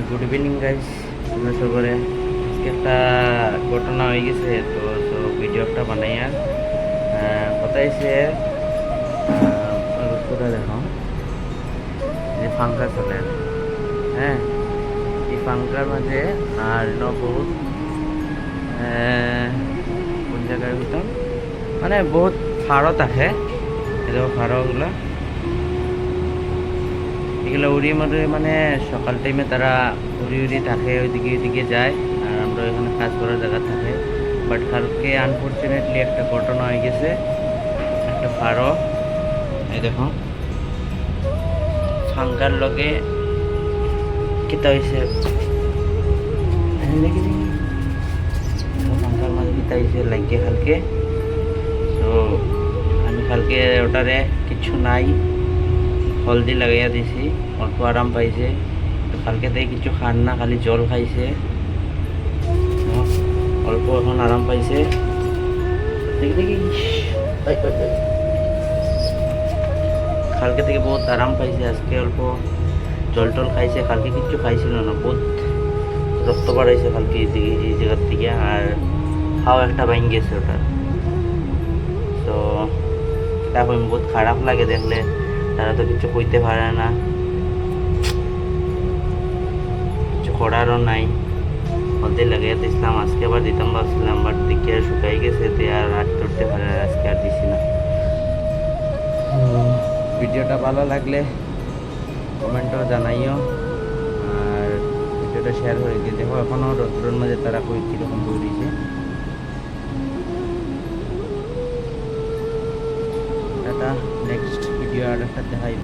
Good evening guys, তোমরা সবারে আজকে একটা ঘটনা হয়ে গেছে। তো ভিডিও একটা বানাই আর কথা হয়েছে পুরো দেখো যে ফাঙ্কা চলে, হ্যাঁ এই ফাঙ্কার মাঝে আর বহুত কোন জায়গার ভিতর মানে বহুত ফাড়ো থাকে, এরকম ফাড়োগুলো এগুলো উড়িয়ে মারে, মানে সকাল টাইমে তারা উড়ি থাকে, ওইদিকে যায় আর আমরা এখানে কাজ করার জায়গা থাকে। বাট কালকে আনফর্চুনেটলি একটা ঘটনা হয়ে গেছে, একটা ফাড়ো এই দেখো ফাঙ্কার লগে কিতা হয়েছে দেখি ফাঙ্কার মাঝে কিতা হয়েছে লাগে কালকে। তো আমি কালকে ওটারে কিছু নাই হলদি লাগাইয়া দিছি, অল্প আরাম পাইছে। তো কালকে থেকে কিছু খান না, খালি জল খাইছে, অল্প এখন আরাম পাইছে। দেখি দেখি কালকে থেকে বহুত আরাম পাইছে, আজকে অল্প জল টল খাইছে, কালকে কিচ্ছু খাইছিল না, বহুত রক্ত বাড়াইছে কালকে এই জায়গার থেকে। আর হাও একটা বাইন গেছে ওটা। তো দেখো বহুত খারাপ লাগে দেখলে, তারা তো কিছু কইতে পারে না, কিছু করারও নাই। হলদি লাগাইয়া দিছিলাম, আজকে আবার দিতাম ভাবছিলাম, বাট দেখে শুকাই গেছে, তে আর হাত ধরতে পারে না, আজকে আর দিছি না। ভিডিওটা ভালো লাগলে কমেন্টও জানাইও, আর ভিডিওটা শেয়ার করে দিয়ে দেখো এখনও রোদ্রের মাঝে তারা কই কীরকম দৌড়িয়েছে। টাটা, নেক্সট ভিডিও আর একটা দেখাই।